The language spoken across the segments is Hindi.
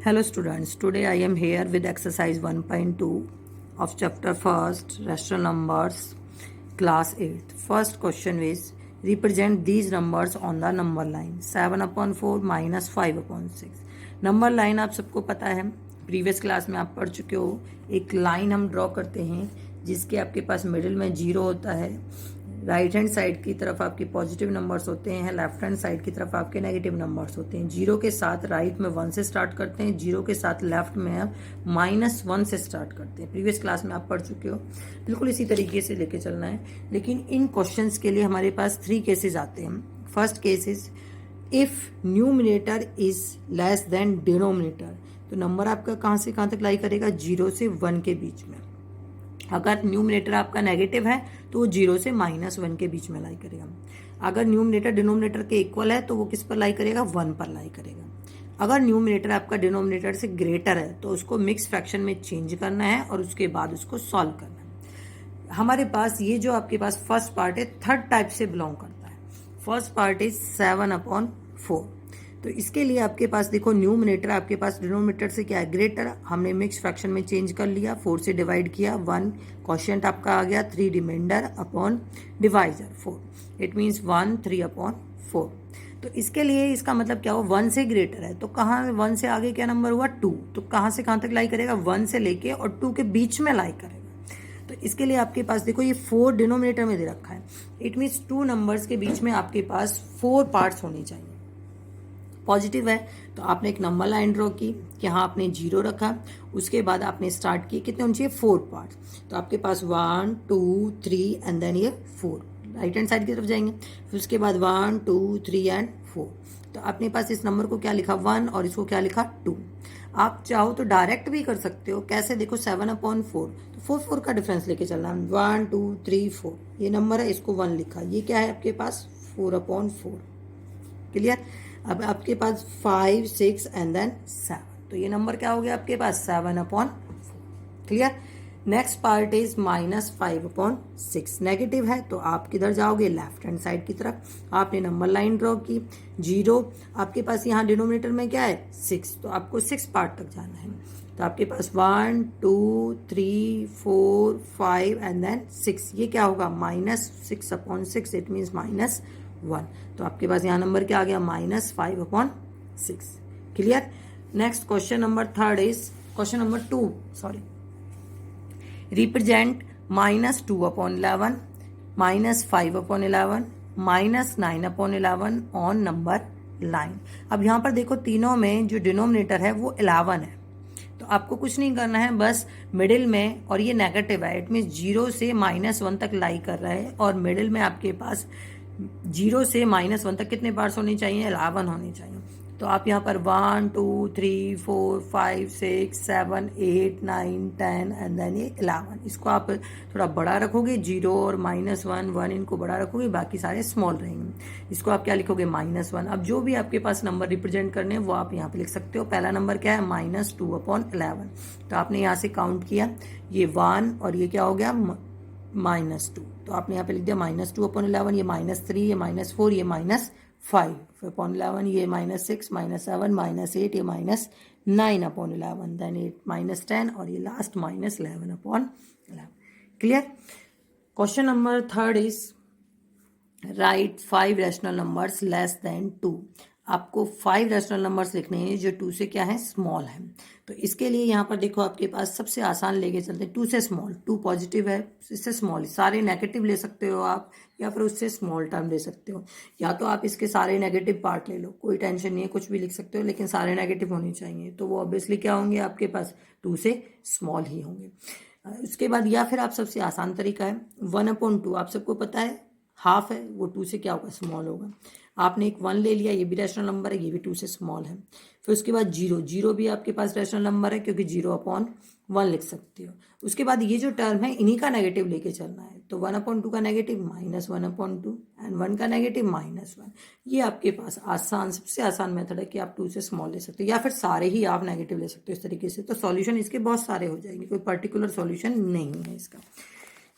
Hello students, today I am here with exercise 1.2 of chapter 1st, rational numbers, class 8th. First question is, represent these numbers on the number line. 7/4 minus 5/6. Number line आप सबको पता है, प्रीवियस क्लास में आप पढ़ चुके हो. एक लाइन हम ड्रॉ करते हैं जिसके आपके पास मिडिल में जीरो होता है. राइट हैंड साइड की तरफ आपके पॉजिटिव नंबर्स होते हैं, लेफ्ट हैंड साइड की तरफ आपके नेगेटिव नंबर्स होते हैं. जीरो के साथ राइट में 1 से स्टार्ट करते हैं, जीरो के साथ लेफ्ट में आप -1 से स्टार्ट करते हैं. प्रीवियस क्लास में आप पढ़ चुके हो. बिल्कुल इसी तरीके से लेके चलना है. लेकिन इन क्वेश्चंस के लिए हमारे पास 3 केसेस आते हैं. First case is if numerator is less than denominator. तो नंबर आपका कहाँ से कहाँ तक लाई करेगा? 0 से 1 के बीच में. अगर न्यूमिनेटर आपका नेगेटिव है तो वो 0 से -1 के बीच में लाई करेगा. अगर न्यूमिनेटर डिनोमिनेटर के इक्वल है तो वो किस पर लाई करेगा? 1 पर लाई करेगा. अगर न्यूमिनेटर आपका डिनोमिनेटर से ग्रेटर है तो उसको मिक्स फ्रैक्शन में चेंज करना है और उसके बाद उसको सॉल्व करना है. हमारे पास ये जो आपके पास फर्स्ट पार्ट है, थर्ड टाइप से बिलोंग करता है. First part is 7/4. तो इसके लिए आपके पास देखो, न्यूमिनेटर आपके पास डिनोमिनेटर से क्या है? ग्रेटर. हमने मिक्स फ्रैक्शन में चेंज कर लिया, 4 से डिवाइड किया, 1 क्वोशिएंट आपका आ गया, 3 reminder upon divisor 4. It means 1 3/4. तो इसके लिए इसका मतलब क्या हुआ? 1 से ग्रेटर है तो कहाँ 1 से आगे क्या नंबर हुआ? 2. तो कहाँ से कहाँ तक लाई करेगा? 1 से लेके और 2 के बीच में लाई करेगा. तो इसके लिए आपके पास देखो, ये 4 डिनोमिनेटर में दे रखा है. इट मीन्स 2 नंबर्स के बीच में आपके पास 4 पार्ट्स होने चाहिए. पॉजिटिव है तो आपने एक नंबर लाइन ड्रॉ की कि हाँ आपने 0 रखा. उसके बाद आपने स्टार्ट किए, कितने होने चाहिए? 4 पार्ट्स. तो आपके पास 1 2 3 एंड देन ये 4 राइट हैंड साइड की तरफ जाएंगे. फिर उसके बाद 1 2 3 एंड 4. तो अपने पास इस नंबर को क्या लिखा? 1 और इसको क्या लिखा? 2. आप चाहो तो डायरेक्ट भी कर सकते हो. कैसे? देखो 7/4 तो 4 का डिफरेंस लेके चलना है. 1 2 3 4 ये नंबर है, इसको 1 लिखा. ये क्या है आपके पास? 4/4. क्लियर? अब आपके पास 5 6 एंड देन 7. तो ये नंबर क्या हो गया आपके पास? 7/4. Clear? Next part is -5/6. Negative है तो आप किधर जाओगे? लेफ्ट हैंड साइड की तरफ. आपने नंबर लाइन ड्रॉ की. 0 आपके पास यहाँ डिनोमिनेटर में क्या है? 6. तो आपको 6 पार्ट तक जाना है. तो आपके पास 1 2 3 4 5 एंड देन 6. ये क्या होगा? -6/6. It means -1. तो आपके पास यहाँ नंबर क्या आ गया? -5/6. Clear? Next question number 3 is question number 2. Sorry. Represent -2/11 -5/11 -9/11 on number line. अब यहाँ पर देखो, तीनों में जो डिनोमिनेटर है वो 11 है. तो आपको कुछ नहीं करना है, बस मिडिल में, और ये नेगेटिव है, इट मीन्स 0 से -1 तक लाई कर रहा है. और मिडिल में आपके पास 0 से -1 तक कितने पार्ट्स होने चाहिए? 11 होने चाहिए. तो आप यहाँ पर 1 2 3 4 5 6 7 8 9 10 एंड देन ये 11. इसको आप थोड़ा बड़ा रखोगे, 0 और -1 1 इनको बड़ा रखोगे, बाकी सारे स्मॉल रहेंगे. इसको आप क्या लिखोगे? -1. अब जो भी आपके पास नंबर रिप्रेजेंट करने हैं वो आप यहाँ पे लिख सकते हो. पहला नंबर क्या है? -2/11. तो आपने यहाँ से काउंट किया, ये 1 और ये क्या हो गया? -2. तो आपने यहाँ पे लिख दिया -2/11. ये -3, ये -4, ये -5/11, ये -6 -7 -8, ये -9/11, देन 8 -10 और ये last -11/11. Clear? Question number 3 is right 5 rational numbers less than 2. आपको 5 रैशनल नंबर्स लिखने हैं जो 2 से क्या है? स्मॉल है. तो इसके लिए यहाँ पर देखो, आपके पास सबसे आसान लेके चलते हैं 2 से स्मॉल. 2 पॉजिटिव है, इससे स्मॉल. सारे नेगेटिव ले सकते हो आप, या फिर उससे स्मॉल टर्म ले सकते हो, या तो आप इसके सारे नेगेटिव पार्ट ले लो. कोई टेंशन नहीं है, कुछ भी लिख सकते हो, लेकिन सारे नेगेटिव होने चाहिए. तो वो ऑब्वियसली क्या होंगे आपके पास? 2 से स्मॉल ही होंगे. उसके बाद या फिर आप सबसे आसान तरीका है 1/2. आप सबको पता है हाफ है, वो 2 से क्या होगा? स्मॉल होगा. आपने एक 1 ले लिया, ये भी रैशनल नंबर है, ये भी 2 से स्मॉल है. फिर उसके बाद 0 भी आपके पास रैशनल नंबर है, क्योंकि 0/1 लिख सकते हो. उसके बाद ये जो टर्म है, इन्हीं का नेगेटिव लेके चलना है. तो 1/2 का नेगेटिव -1/2 एंड 1 का नेगेटिव -1. ये आपके पास आसान, सबसे आसान मेथड है कि आप 2 से स्मॉल ले सकते हो, या फिर सारे ही आप नेगेटिव ले सकते हो इस तरीके से. तो सॉल्यूशन इसके बहुत सारे हो जाएंगे, कोई पर्टिकुलर सॉल्यूशन नहीं है इसका.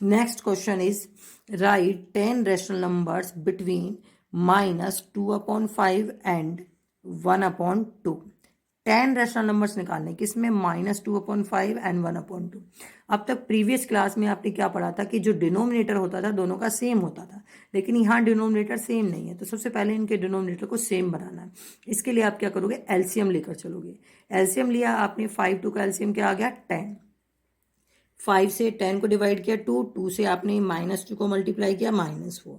Next question is right 10 rational numbers between -2/5 and 1/2. 10 rational numbers निकालने, किसमें -2/5 एंड 1/2। अब तक प्रीवियस क्लास में आपने क्या पढ़ा था कि जो डिनोमिनेटर होता था दोनों का सेम होता था, लेकिन यहाँ डिनोमिनेटर सेम नहीं है। तो सबसे पहले इनके डिनोमिनेटर को सेम बनाना है। इसके लिए आप क्या करोगे, एलसीएम लेकर चलोगे। एलसीएम लिया आपने, 5 2 का एलसीएम क्या आ गया 10। 5 से 10 को डिवाइड किया 2, 2 से आपने -2 को मल्टीप्लाई किया -4,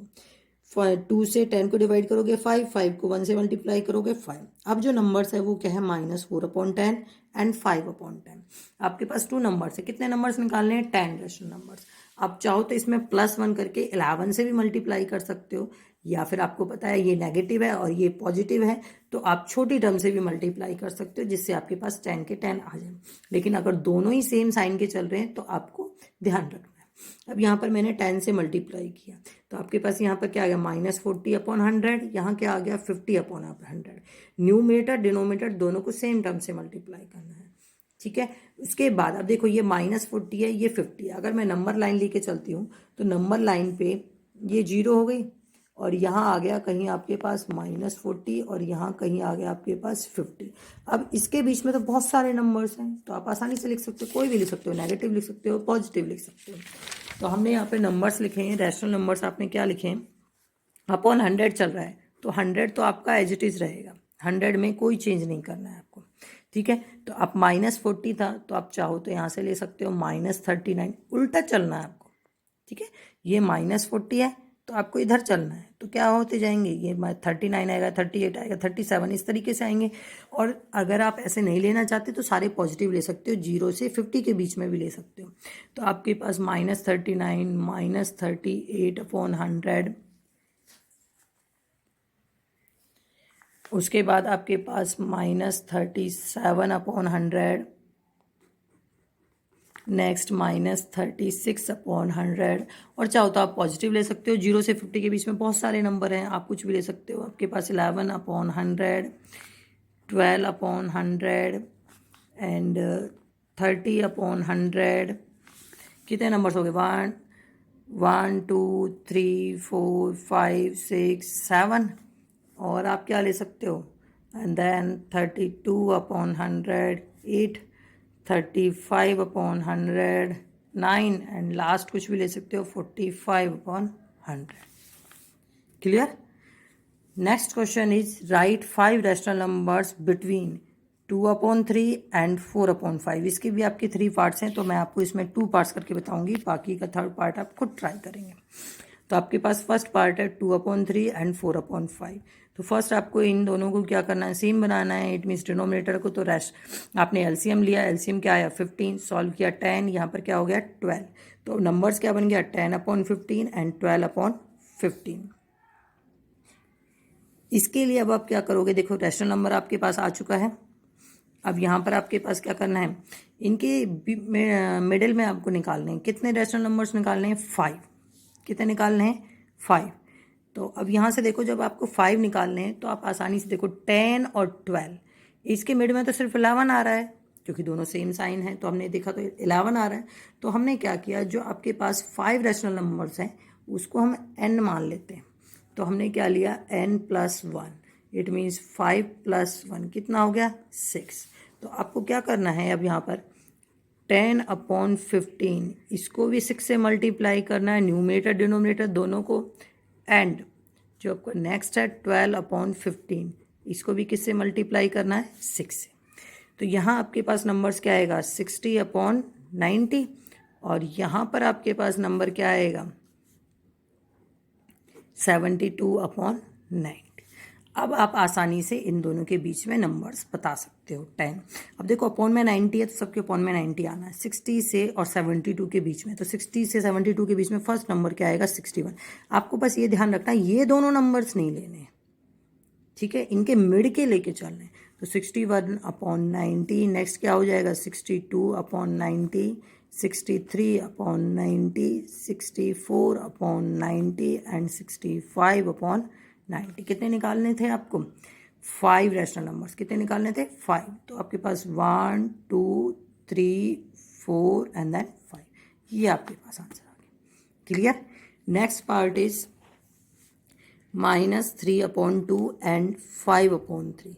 2 से 10 को डिवाइड करोगे 5, 5 को 1 से मल्टीप्लाई करोगे 5। अब जो नंबर्स है वो क्या है, -4/10 एंड 5/10। आपके पास 2 नंबर्स है, कितने नंबर्स निकालने हैं, 10 रेशनल नंबर्स। आप चाहो तो इसमें +1 करके 11 से भी मल्टीप्लाई कर सकते हो, या फिर आपको पता है ये नेगेटिव है और ये पॉजिटिव है तो आप छोटी टर्म से भी मल्टीप्लाई कर सकते हो, जिससे आपके पास 10 के 10 आ जाए। लेकिन अगर दोनों ही सेम साइन के चल रहे हैं तो आपको ध्यान रखना है। अब यहाँ पर मैंने 10 से मल्टीप्लाई किया तो आपके पास यहाँ पर क्या आ गया, -40/100। यहाँ क्या आ गया, 50/100। न्यूमरेटर डिनोमिनेटर दोनों को सेम टर्म से मल्टीप्लाई करना है, ठीक है। उसके बाद अब देखो ये -40 है, ये 50 है। अगर मैं नंबर लाइन लेके चलती हूँ तो नंबर लाइन पे ये 0 हो गई और यहाँ आ गया कहीं आपके पास -40 और यहाँ कहीं आ गया आपके पास 50। अब इसके बीच में तो बहुत सारे नंबर्स हैं तो आप आसानी से लिख सकते हो, कोई भी लिख सकते हो, नेगेटिव लिख सकते हो, पॉजिटिव लिख सकते हो। तो हमने यहाँ पे नंबर्स लिखे हैं, रैशनल नंबर्स आपने क्या लिखे हैं, अपॉन 100 चल रहा है तो 100 तो आपका एज इट इज़ रहेगा, 100 में कोई चेंज नहीं करना है आपको, ठीक है। तो आप -40 था तो आप चाहो तो यहाँ से ले सकते हो -39, उल्टा चलना है आपको, ठीक है। ये -40 है तो आपको इधर चलना है, तो क्या होते जाएंगे, ये 39 आएगा, 38 आएगा, 37, इस तरीके से आएंगे। और अगर आप ऐसे नहीं लेना चाहते तो सारे पॉजिटिव ले सकते हो, 0 से 50 के बीच में भी ले सकते हो। तो आपके पास -39 -38/100, उसके बाद आपके पास -37/100, नेक्स्ट -36/100। और चाहो तो आप पॉजिटिव ले सकते हो, 0 से 50 के बीच में बहुत सारे नंबर हैं, आप कुछ भी ले सकते हो। आपके पास 11/100, 12/100 एंड 30/100। कितने नंबर्स हो गए, 1 2 3 4 5 6 7। और आप क्या ले सकते हो, एंड देन 32/100, 8, 35/100, 9 एंड लास्ट कुछ भी ले सकते हो, 45/100। Clear. Next question is right 5 rational numbers between 2/3 and 4/5। इसके भी आपके 3 पार्ट्स हैं तो मैं आपको इसमें 2 पार्ट्स करके बताऊंगी, बाकी का 3rd पार्ट आप खुद ट्राई करेंगे। तो आपके पास फर्स्ट पार्ट है 2/3 एंड 4/5। तो फर्स्ट आपको इन दोनों को क्या करना है, सेम बनाना है। इट मीन्स डिनोमिनेटर को तो आपने एलसीएम लिया, एलसीएम क्या आया 15, सॉल्व किया 10, यहाँ पर क्या हो गया 12। तो नंबर्स क्या बन गया 10/15 एंड 12/15। इसके लिए अब आप क्या करोगे, देखो रैशनल नंबर आपके पास आ चुका है। अब यहाँ पर आपके पास क्या करना है, इनके मिडिल में आपको निकालने हैं, कितने रैशनल नंबर्स निकालने हैं, 5। कितने निकालने हैं, 5। तो अब यहाँ से देखो जब आपको 5 निकालने हैं तो आप आसानी से देखो 10 और 12, इसके मिड में तो सिर्फ 11 आ रहा है क्योंकि दोनों सेम साइन है, तो हमने देखा तो 11 आ रहा है। तो हमने क्या किया, जो आपके पास 5 रैशनल नंबर्स हैं उसको हम n मान लेते हैं। तो हमने क्या लिया, n+1, इट मीन्स 5 + 1 कितना हो गया 6। तो आपको क्या करना है, अब यहाँ पर 10/15 इसको भी 6 से मल्टीप्लाई करना है, न्यूमरेटर डिनोमिनेटर दोनों को। एंड जो आपको नेक्स्ट है 12/15 इसको भी किससे मल्टीप्लाई करना है, 6 से। तो यहाँ आपके पास नंबर्स क्या आएगा, 60/90। और यहाँ पर आपके पास नंबर क्या आएगा, 72/90। अब आप आसानी से इन दोनों के बीच में नंबर्स बता सकते हो। 10, अब देखो अपॉन में 90 है तो सबके अपॉन में 90 आना है, 60 से और 72 के बीच में। तो 60 से 72 के बीच में फर्स्ट नंबर क्या आएगा, 61। आपको बस ये ध्यान रखना है ये दोनों नंबर्स नहीं लेने, ठीक है, इनके मिड के लेके चलने। तो 61/90, नेक्स्ट क्या हो जाएगा 62/90, 63/90, 64/90 एंड 65/90। कितने निकालने थे आपको, 5 रैशनल नंबर्स। कितने निकालने थे, 5। तो आपके पास 1 2 3 4 एंड देन 5, ये आपके पास आंसर आ गया। Clear. Next part is -3/2 and 5/3।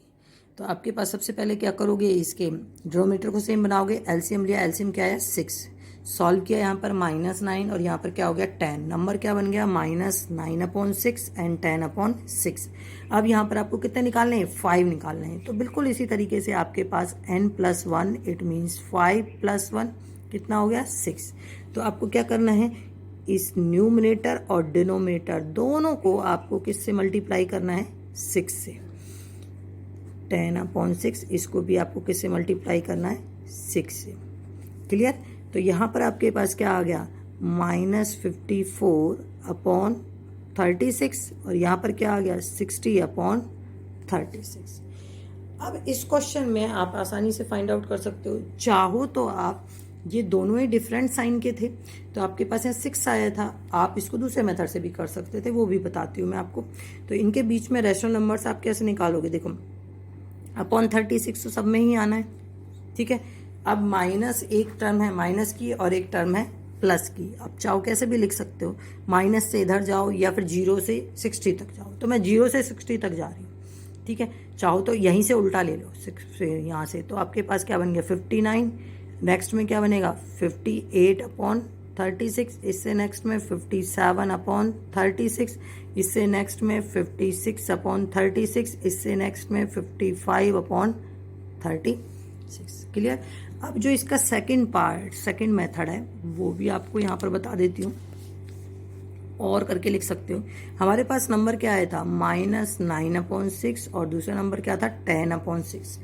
तो आपके पास सबसे पहले क्या करोगे, इसके डिनोमिनेटर को सेम बनाओगे, एलसीएम लिया, एलसीएम क्या है 6, सॉल्व किया यहाँ पर -9 और यहाँ पर क्या हो गया 10, नंबर क्या बन गया -9/6 एंड 10/6। अब यहाँ पर आपको कितने निकालने हैं, 5 निकालने हैं। तो बिल्कुल इसी तरीके से आपके पास n+1 इट मीन्स 5+1 कितना हो गया 6। तो आपको क्या करना है, इस न्यूमरेटर और डिनोमिनेटर दोनों को आपको किससे मल्टीप्लाई करना है, 6 से। 10/6 इसको भी आपको किससे मल्टीप्लाई करना है, 6 से। क्लियर। तो यहाँ पर आपके पास क्या आ गया -54/36 और यहाँ पर क्या आ गया 60/36। अब इस क्वेश्चन में आप आसानी से फाइंड आउट कर सकते हो, चाहो तो आप ये दोनों ही डिफरेंट साइन के थे तो आपके पास यहाँ 6 आया था, आप इसको दूसरे मेथड से भी कर सकते थे, वो भी बताती हूँ मैं आपको। तो इनके बीच में रेशनल नंबर्स आप कैसे निकालोगे, देखो /36 तो सब में ही आना है, ठीक है। अब माइनस एक टर्म है माइनस की और एक टर्म है प्लस की, आप चाहो कैसे भी लिख सकते हो, माइनस से इधर जाओ या फिर 0 से 60 तक जाओ। तो मैं 0 से 60 तक जा रही हूँ, ठीक है। चाहो तो यहीं से उल्टा ले लो 6 से यहाँ से, तो आपके पास क्या बन गया 59। नेक्स्ट में क्या बनेगा 58/36, इससे नेक्स्ट में 57/36, इससे नेक्स्ट में 56/36, इससे नेक्स्ट में 55/36। क्लियर। अब जो इसका सेकंड मेथड है वो भी आपको यहाँ पर बता देती हूँ और करके लिख सकते हो। हमारे पास नंबर क्या आया था -9/6 और दूसरा नंबर क्या था 10/6।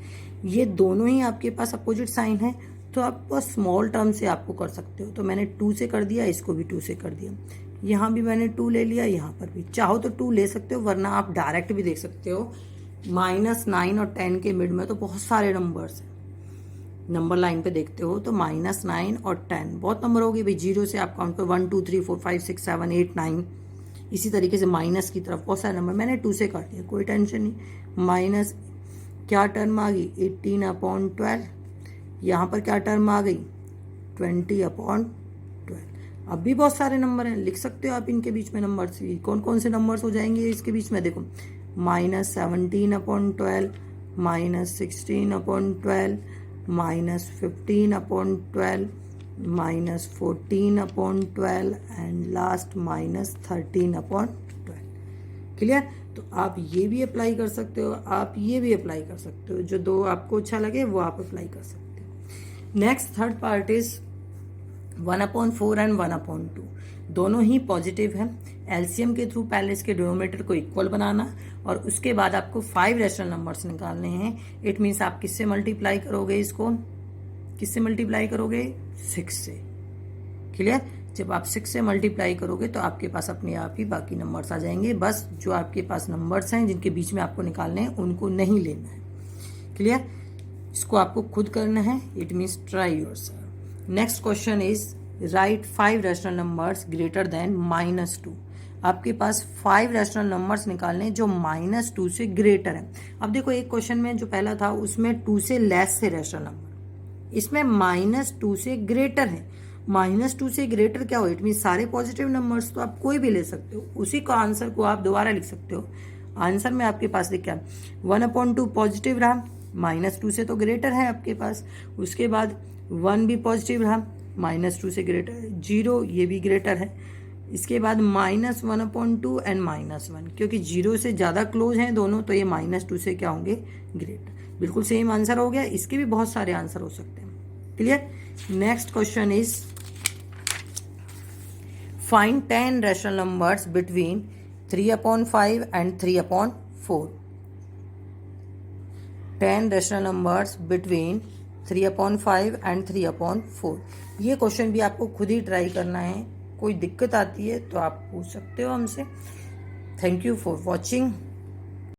ये दोनों ही आपके पास अपोजिट साइन है तो आप स्मॉल टर्म से आपको कर सकते हो। तो मैंने 2 से कर दिया, इसको भी 2 से कर दिया, यहाँ भी मैंने 2 ले लिया, यहाँ पर भी चाहो तो 2 ले सकते हो, वरना आप डायरेक्ट भी देख सकते हो। -9 और 10 के मिड में तो बहुत सारे नंबर्स हैं, नंबर लाइन पे देखते हो तो -9 और 10 बहुत नंबर हो गए भाई। 0 से आप काउंट करो 1 2 3 4 5 6 7 8 9, इसी तरीके से माइनस की तरफ बहुत सारे नंबर, मैंने 2 से कर दिया, कोई टेंशन नहीं। माइनस क्या टर्म आ गई 18/12, यहाँ पर क्या टर्म आ गई 20/12। अब भी बहुत सारे नंबर हैं, लिख सकते हो आप इनके बीच में नंबर्स, कौन कौन से नंबर्स हो जाएंगे इसके बीच में, देखो -17/12, -16/12, -15/12, -14/12 एंड लास्ट -13/12। क्लियर। तो आप ये भी अप्लाई कर सकते हो, आप ये भी अप्लाई कर सकते हो, जो दो आपको अच्छा लगे वो आप अप्लाई कर सकते हो। Next third part is 1/4 and 1/2, दोनों ही पॉजिटिव हैं। एलसीएम के थ्रू पहले इसके डिनोमिनेटर को इक्वल बनाना और उसके बाद आपको 5 रैशनल नंबर्स निकालने हैं। इट मीन्स आप किससे मल्टीप्लाई करोगे, इसको किससे मल्टीप्लाई करोगे 6 से। क्लियर। जब आप 6 से मल्टीप्लाई करोगे तो आपके पास अपने आप ही बाकी नंबर्स आ जाएंगे, बस जो आपके पास नंबर्स हैं जिनके बीच में आपको निकालने हैं उनको नहीं लेना है। क्लियर। इसको आपको खुद करना है, it means try yourself. Next question is right 5 rational numbers greater than -2। आपके पास 5 रैशनल नंबर्स निकालने जो -2 से ग्रेटर है। अब देखो एक क्वेश्चन में जो पहला था उसमें 2 से लेस से रैशनल नंबर, इसमें -2 से ग्रेटर है। -2 से ग्रेटर क्या हो, इट मीन सारे पॉजिटिव नंबर्स, तो आप कोई भी ले सकते हो, उसी का आंसर को आप दोबारा लिख सकते हो। आंसर में आपके पास लिखा है 1/2 पॉजिटिव रहा, -2 से तो ग्रेटर है आपके पास, उसके बाद 1 भी पॉजिटिव रहा, -2 से ग्रेटर है, 0 ये भी ग्रेटर है, इसके बाद -1/2 एंड -1, क्योंकि 0 से ज़्यादा क्लोज हैं दोनों तो ये -2 से क्या होंगे ग्रेटर। बिल्कुल सेम आंसर हो गया, इसके भी बहुत सारे आंसर हो सकते हैं। Clear. Next question is find 10 rational numbers between 3/5 and 3/4। 10 rational numbers between 3/5 and 3/4। ये क्वेश्चन भी आपको खुद ही ट्राई करना है, कोई दिक्कत आती है तो आप पूछ सकते हो हमसे। Thank you for watching.